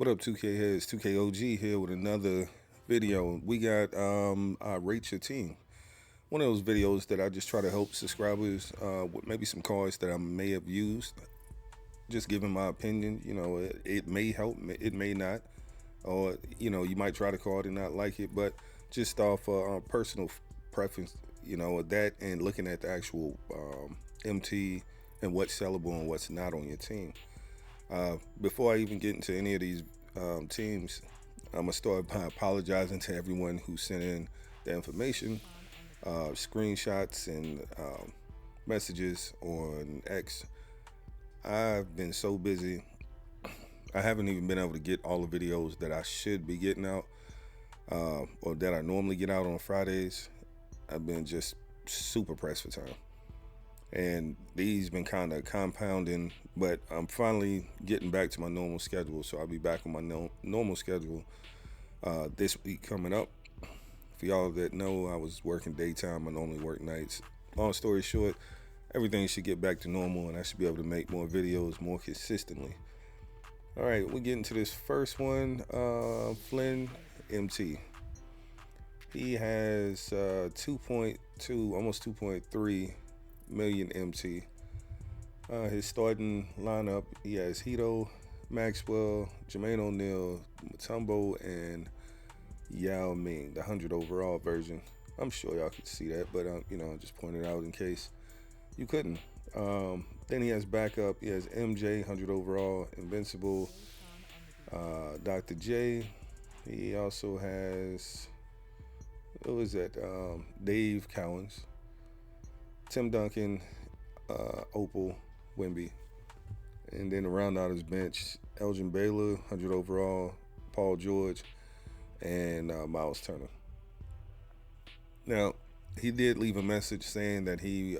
What up, 2K heads? 2KOG here with another video. We got rate your team. One of those videos that I just try to help subscribers with maybe some cards that I may have used. Just giving my opinion. It may help, it may not, or you might try the card and not like it, but just off personal preference, that and looking at the actual MT and what's sellable and what's not on your team. Before I even get into any of these teams, I'm gonna start by apologizing to everyone who sent in the information, screenshots, and messages on X. I've been so busy. I haven't even been able to get all the videos that I should be getting out, or that I normally get out on Fridays. I've been just super pressed for time. And these been kind of compounding, but I'm finally getting back to my normal schedule, so I'll be back on my normal schedule this week coming up. For y'all that know, I was working daytime. I normally work nights. Long story short, everything should get back to normal, and I should be able to make more videos more consistently. All right, we get into this first one. Flynn MT. He has 2.2, almost 2.3 million MT. His starting lineup, he has Hito, Maxwell, Jermaine O'Neal, Mutombo, and Yao Ming, the 100 overall version. I'm sure y'all could see that, but just point it out in case you couldn't. Then he has backup. He has MJ, 100 overall, Invincible, Dr. J. He also has, what was that? Dave Cowens, Tim Duncan, Opal, Wimby. And then to round out his bench, Elgin Baylor, 100 overall, Paul George, and Miles Turner. Now, he did leave a message saying that he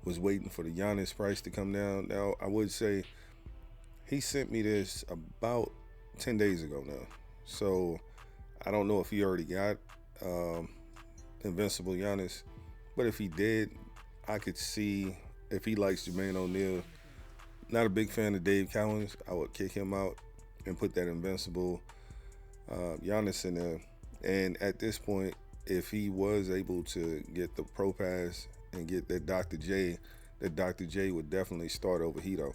was waiting for the Giannis price to come down. Now, I would say he sent me this about 10 days ago now. So I don't know if he already got Invincible Giannis, but if he did, I could see if he likes Jermaine O'Neal. Not a big fan of Dave Cowens. I would kick him out and put that Invincible Giannis in there. And at this point, if he was able to get the Pro Pass and get that Dr. J would definitely start over Hito.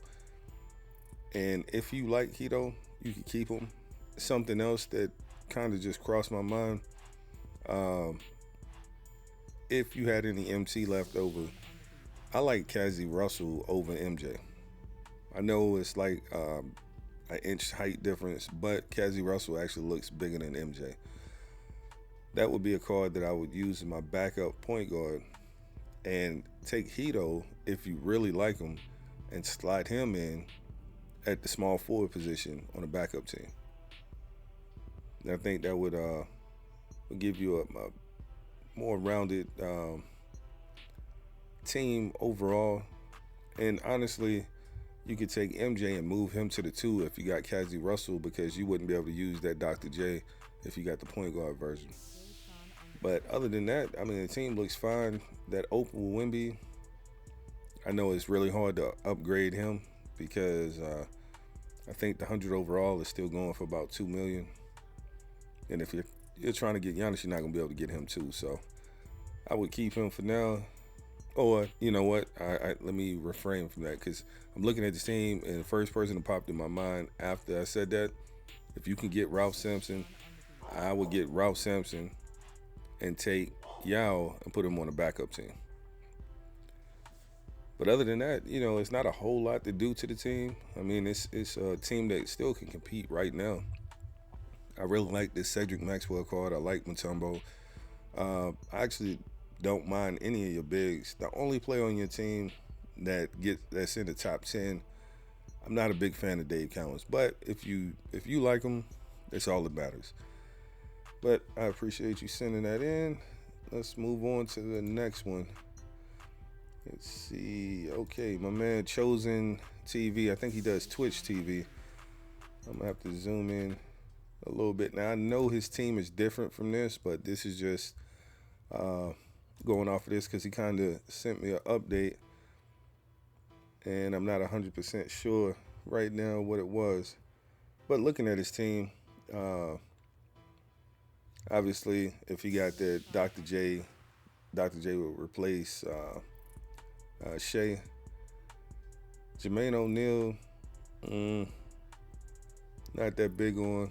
And if you like Hito, you can keep him. Something else that kind of just crossed my mind, if you had any MT left over, I like Cazzie Russell over MJ. I know it's like an inch height difference, but Cazzie Russell actually looks bigger than MJ. That would be a card that I would use in my backup point guard and take Hito, if you really like him, and slide him in at the small forward position on a backup team. And I think that would give you a more rounded team overall. And honestly, you could take MJ and move him to the 2 if you got Cazzie Russell, because you wouldn't be able to use that Dr. J if you got the point guard version. But other than that, I mean, the team looks fine. That Opal Wimby, I know it's really hard to upgrade him because I think the 100 overall is still going for about $2 million. And if you're trying to get Giannis, you're not going to be able to get him too. So I would keep him for now. Or, you know what, let me refrain from that, because I'm looking at the team, and the first person that popped in my mind after I said that, if you can get Ralph Sampson, I would get Ralph Sampson and take Yao and put him on a backup team. But other than that, it's not a whole lot to do to the team. I mean, it's a team that still can compete right now. I really like this Cedric Maxwell card. I like Mutombo. I actually don't mind any of your bigs. The only player on your team that's in the top 10, I'm not a big fan of Dave Cowens. But if you like him, that's all that matters. But I appreciate you sending that in. Let's move on to the next one. Let's see. Okay, my man Chosen TV. I think he does Twitch TV. I'm gonna have to zoom in a little bit. Now I know his team is different from this, but this is just going off of this because he kind of sent me an update, and I'm not 100% sure right now what it was. But looking at his team, uh, obviously, if he got that Dr. J would replace Shea. Jermaine O'Neal, mm, not that big on.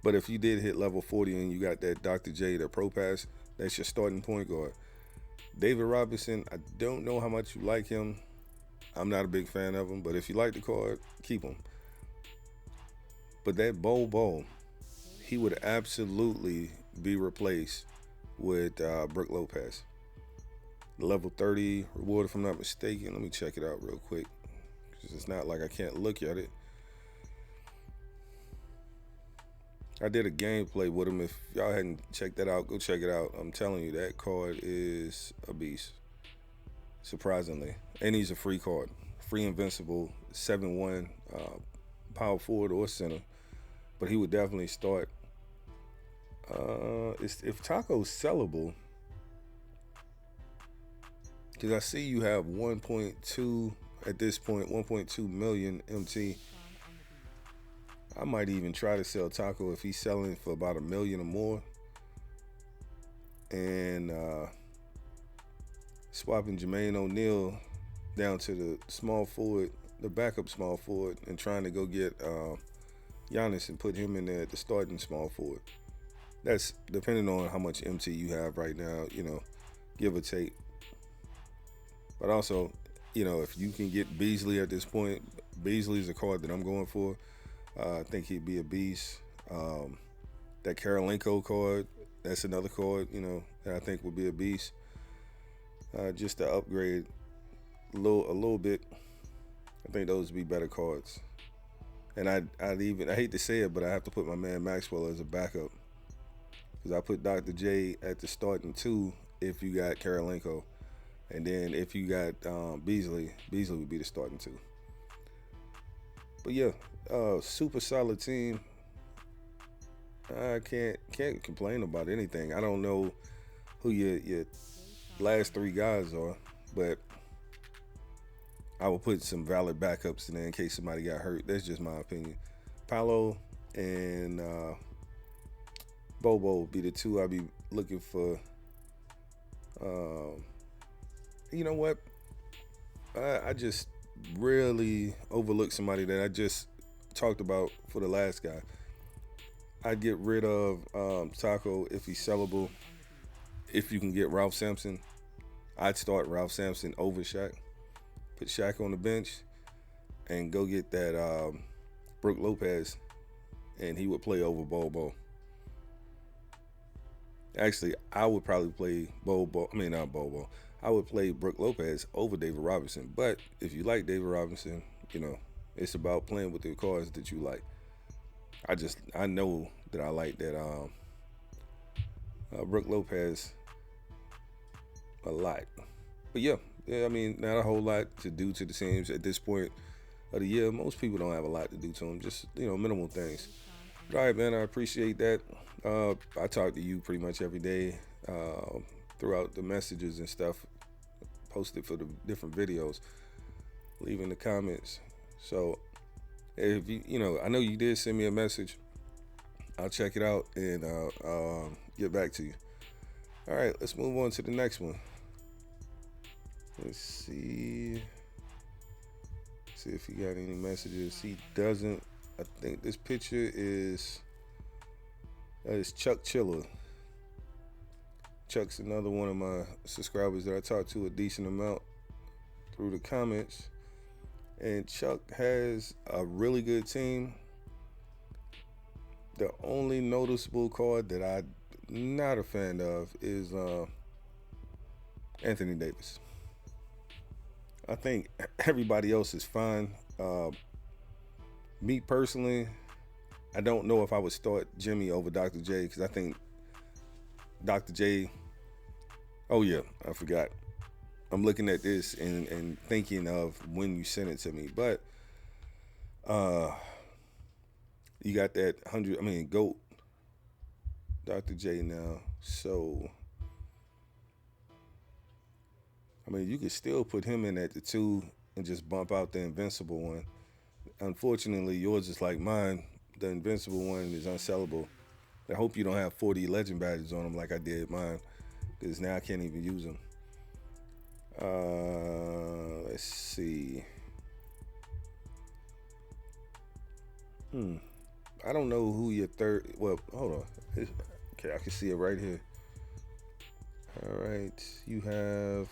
But if you did hit level 40 and you got that Dr. J, the Pro Pass, that's your starting point guard. David Robinson, I don't know how much you like him. I'm not a big fan of him, but if you like the card, keep him. But that Bol, he would absolutely be replaced with Brook Lopez. Level 30 reward, if I'm not mistaken. Let me check it out real quick, because it's not like I can't look at it. I did a gameplay with him. If y'all hadn't checked that out, go check it out. I'm telling you, that card is a beast, surprisingly. And he's a free card. Free invincible, 7-1, power forward or center. But he would definitely start. If Taco's sellable, because I see you have 1.2 at this point, 1.2 million MT. I might even try to sell Taco if he's selling for about $1 million or more, and swapping Jermaine O'Neal down to the small forward, the backup small forward, and trying to go get Giannis and put him in there at the starting small forward. That's depending on how much MT you have right now, give or take. But also, if you can get Beasley at this point, Beasley's a card that I'm going for. I think he'd be a beast. That Karolinko card, that's another card, that I think would be a beast. Just to upgrade a little bit, I think those would be better cards. And I hate to say it, but I have to put my man Maxwell as a backup, because I put Dr. J at the starting 2 if you got Karolinko. And then if you got Beasley would be the starting 2. But yeah, super solid team. I can't complain about anything. I don't know who your last 3 guys are, but I will put some valid backups in there in case somebody got hurt. That's just my opinion. Paolo and Bobo will be the 2 I'll be looking for. You know what? I just really overlooked somebody that I just talked about for the last guy. I'd get rid of Taco if he's sellable. If you can get Ralph Sampson, I'd start Ralph Sampson over Shaq. Put Shaq on the bench and go get that Brook Lopez, and he would play over Bobo. Actually, I would probably play not Bobo. I would play Brook Lopez over David Robinson. But if you like David Robinson, it's about playing with the cards that you like. I know that I like that Brook Lopez a lot. But yeah, I mean, not a whole lot to do to the teams at this point of the year. Most people don't have a lot to do to them, just, minimal things. All right, man, I appreciate that. I talk to you pretty much every day throughout the messages and stuff posted for the different videos, leaving the comments. So if you, I know you did send me a message. I'll check it out and get back to you. All right, let's move on to the next one. Let's see if he got any messages. He doesn't. I think this picture is Chuck Chiller. Chuck's another one of my subscribers that I talk to a decent amount through the comments. And Chuck has a really good team. The only noticeable card that I'm not a fan of is Anthony Davis. I think everybody else is fine. Me personally, I don't know if I would start Jimmy over Dr. J, because I think Dr. J. Oh yeah, I forgot. I'm looking at this and thinking of when you sent it to me, but you got that GOAT Dr. J now. So you could still put him in at the 2 and just bump out the invincible one. Unfortunately, yours is like mine. The invincible one is unsellable. I hope you don't have 40 legend badges on them like I did mine, because now I can't even use them. Let's see. I don't know who your third. Well, hold on. Okay, I can see it right here. All right, you have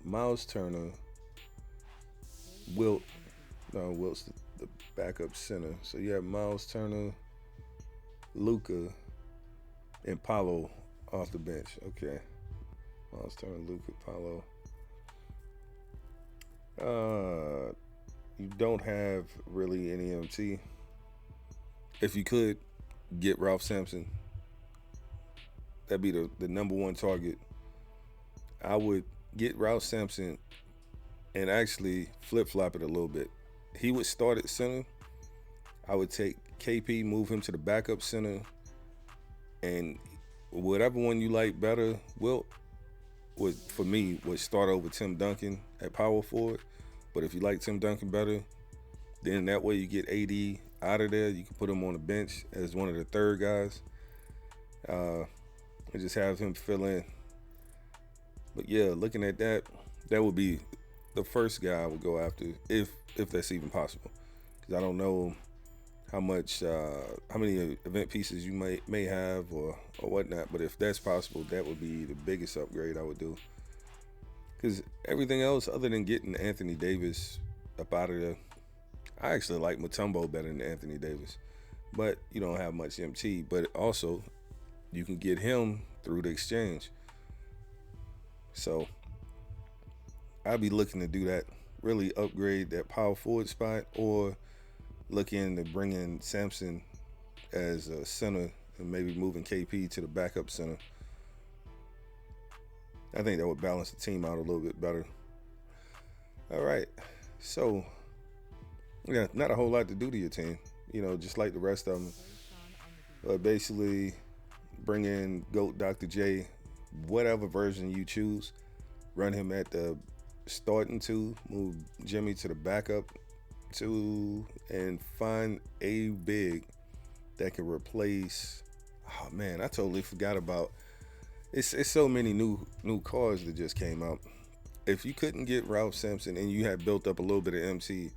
Miles Turner, Wilt. No, Wilt's the backup center. So you have Miles Turner, Luca, and Paulo off the bench. Okay, Miles Turner, Luca, Paulo. You don't have really any MT. If you could get Ralph Sampson, that'd be the number one target. I would get Ralph Sampson and actually flip flop it a little bit. He would start at center. I would take KP, move him to the backup center, and whatever one you like better, Wilt would, for me, would start over Tim Duncan at power forward. But if you like Tim Duncan better, then that way you get AD out of there. You can put him on the bench as one of the third guys, and just have him fill in. But yeah, looking at that, that would be the first guy I would go after if that's even possible. Because I don't know how many event pieces you may have or whatnot. But if that's possible, that would be the biggest upgrade I would do. Because everything else, other than getting Anthony Davis up out of there, I actually like Mutombo better than Anthony Davis. But you don't have much MT. But also, you can get him through the exchange. So I'd be looking to do that, really upgrade that power forward spot, or look into bringing Sampson as a center and maybe moving KP to the backup center. I think that would balance the team out a little bit better. All right, so yeah, not a whole lot to do to your team, just like the rest of them. But basically, bring in GOAT Dr. J, whatever version you choose, run him at the starting two, move Jimmy to the backup two, and find a big that can replace. Oh man, I totally forgot about. It's so many new cards that just came out. If you couldn't get Ralph Sampson and you had built up a little bit of MT,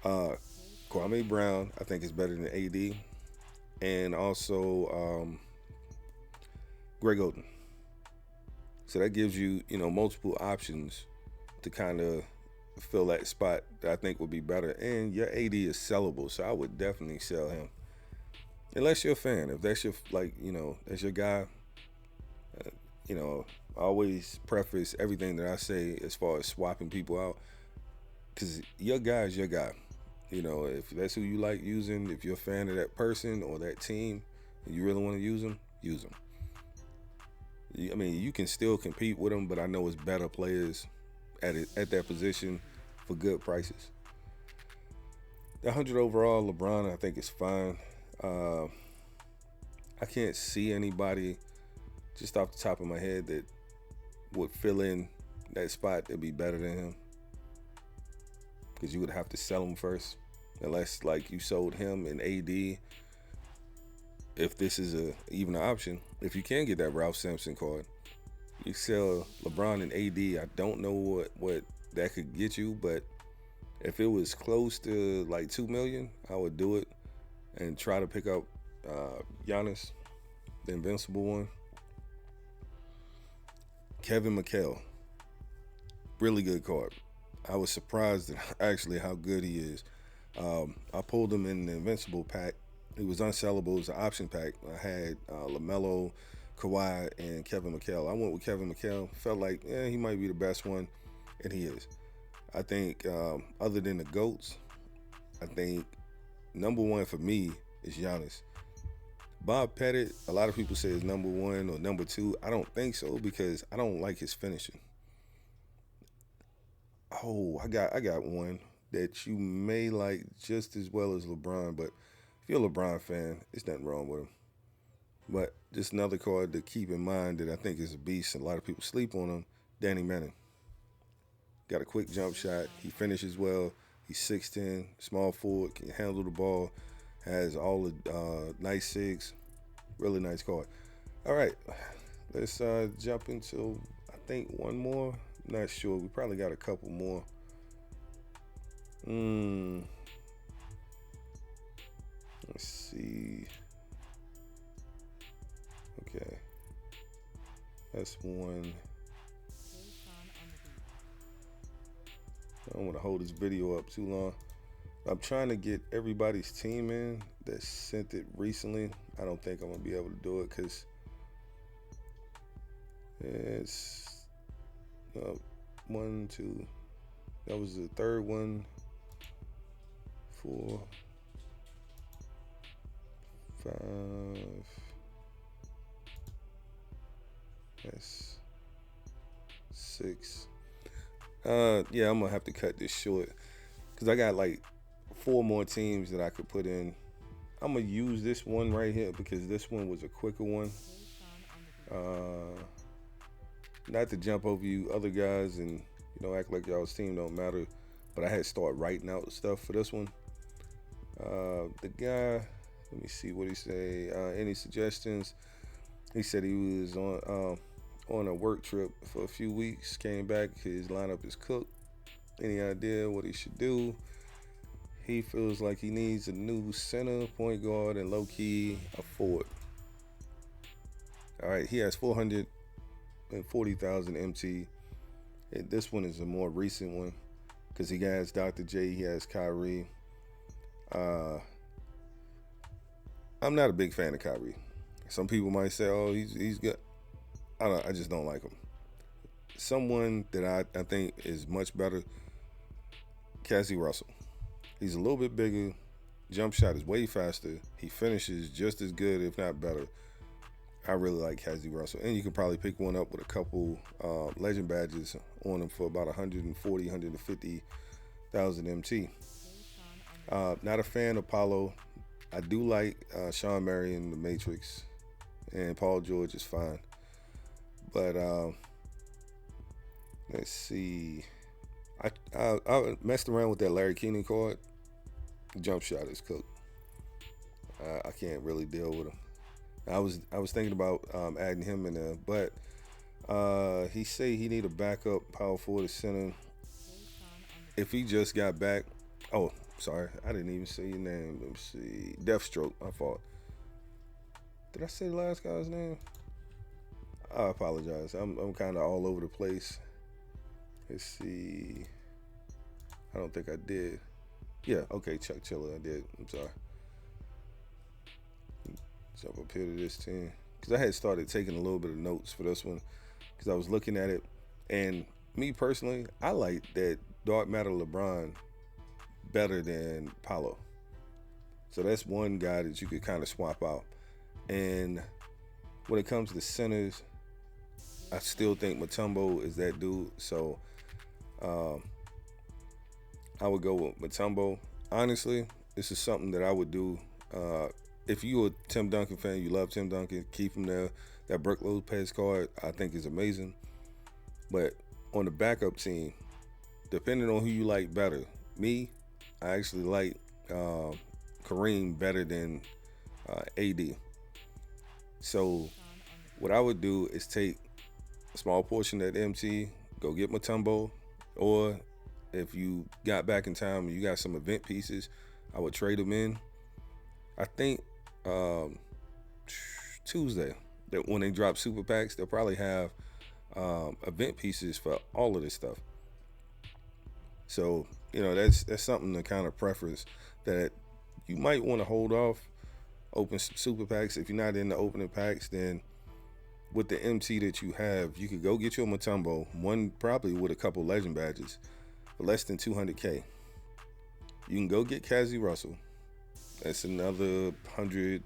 Kwame Brown I think is better than AD, and also Greg Oden. So that gives you multiple options to kind of fill that spot that I think would be better. And your AD is sellable, so I would definitely sell him. Unless you're a fan. If that's your, that's your guy, I always preface everything that I say as far as swapping people out. Because your guy is your guy. If that's who you like using, if you're a fan of that person or that team, and you really want to use them, use them. I mean, you can still compete with them, but I know it's better players at that position for good prices. The 100 overall LeBron, I think is fine. I can't see anybody just off the top of my head that would fill in that spot that'd be better than him. Because you would have to sell him first, unless like you sold him and AD. If this is even an option, if you can get that Ralph Sampson card, you sell LeBron and AD. I don't know what that could get you, but if it was close to like $2 million, I would do it and try to pick up Giannis, the invincible one. Kevin McHale, really good card. I was surprised at actually how good he is. I pulled him in the invincible pack. It was unsellable. It was an option pack. I had LaMelo, Kawhi, and Kevin McHale. I went with Kevin McHale. Felt like, he might be the best one, and he is. I think other than the GOATs, I think number one for me is Giannis. Bob Pettit, a lot of people say is number one or number two. I don't think so because I don't like his finishing. Oh, I got one that you may like just as well as LeBron, but if you're a LeBron fan, there's nothing wrong with him. But just another card to keep in mind that I think is a beast, and a lot of people sleep on him, Danny Manning. got a quick jump shot. He finishes well. He's 6'10", small forward, can handle the ball, has all the nice SIGs. Really nice card. All right, let's jump into, I think, one more. I'm not sure. We probably got a couple more. Let's see. Okay. That's one. I don't want to hold this video up too long. I'm trying to get everybody's team in that sent it recently. I don't think I'm going to be able to do it because it's 1, 2. That was the third one. 4, 5. That's 6. Yeah, I'm gonna have to cut this short because I got like 4 more teams that I could put in. I'm gonna use this one right here because this one was a quicker one. Not to jump over you other guys and act like y'all's team don't matter, but I had to start writing out stuff for this one. The guy, let me see what he say. Any suggestions? He said he was on a work trip for a few weeks, came back, his lineup is cooked. Any idea what he should do? He feels like he needs a new center, point guard, and low-key a forward. All right, he has 440,000 MT. This one is a more recent one because he has Dr. J, he has Kyrie. I'm not a big fan of Kyrie. Some people might say, oh, he's good. I just don't like him. Someone that I think is much better, Cassie Russell. He's a little bit bigger. Jump shot is way faster. He finishes just as good, if not better. I really like Cassie Russell. And you can probably pick one up with a couple legend badges on him for about 140, 150,000 MT. Not a fan of Paulo. I do like Sean Marion, The Matrix, and Paul George is fine. But let's see. I messed around with that Larry Keenan card. Jump shot is cooked. I can't really deal with him. I was thinking about adding him in there, but he say he need a backup power forward center. If he just got back, oh sorry, I didn't even say your name. Let me see, Deathstroke. My fault. Did I say the last guy's name? I apologize. I'm kind of all over the place. Let's see. I don't think I did. Yeah, okay, Chuck Chiller, I did. I'm sorry. Jump up here to this team because I had started taking a little bit of notes for this one because I was looking at it, and me personally, I like that Dark Matter LeBron better than Paolo. So that's one guy that you could kind of swap out. And when it comes to centers, I still think Mutombo is that dude. So I would go with Mutombo. Honestly, this is something that I would do. If you're a Tim Duncan fan, you love Tim Duncan, keep him there. That Brook Lopez card, I think, is amazing. But on the backup team, depending on who you like better, me, I actually like Kareem better than AD. So what I would do is take a small portion of that MT, go get Mutombo, or if you got back in time and you got some event pieces, I would trade them in. I think Tuesday, that when they drop super packs, they'll probably have event pieces for all of this stuff. So that's something to kind of preference that you might want to hold off. Open super packs. If you're not into opening packs, then with the MT that you have, you could go get your Mutombo, one probably with a couple legend badges, for less than 200K. You can go get Cassie Russell. That's another 100,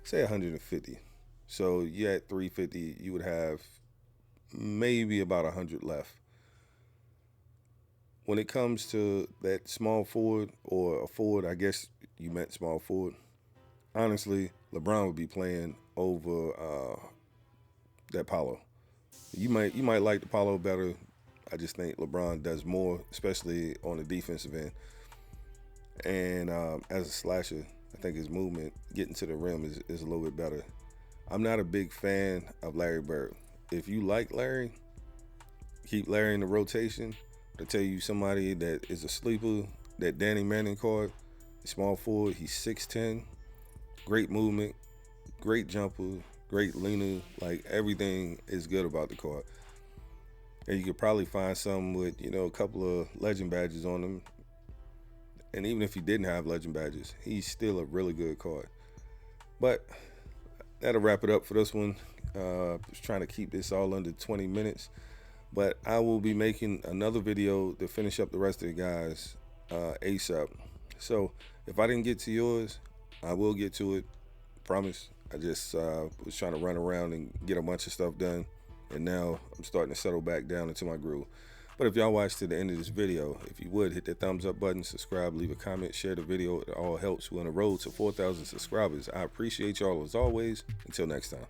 say 150. So you at 350, you would have maybe about 100 left. When it comes to that small forward or a forward, I guess you meant small forward. Honestly, LeBron would be playing over that Paolo. You might like the Paolo better. I just think LeBron does more, especially on the defensive end. And as a slasher, I think his movement, getting to the rim, is a little bit better. I'm not a big fan of Larry Bird. If you like Larry, keep Larry in the rotation. To tell you somebody that is a sleeper, that Danny Manning card, small forward, he's 6'10", great movement, great jumper, great leaner. Like, everything is good about the card. And you could probably find some with, a couple of legend badges on him. And even if he didn't have legend badges, he's still a really good card. But that'll wrap it up for this one. Just trying to keep this all under 20 minutes. But I will be making another video to finish up the rest of the guys ASAP. So if I didn't get to yours, I will get to it. Promise. I just was trying to run around and get a bunch of stuff done. And now I'm starting to settle back down into my groove. But if y'all watched to the end of this video, if you would, hit that thumbs up button, subscribe, leave a comment, share the video. It all helps. We're on the road to 4,000 subscribers. I appreciate y'all as always. Until next time.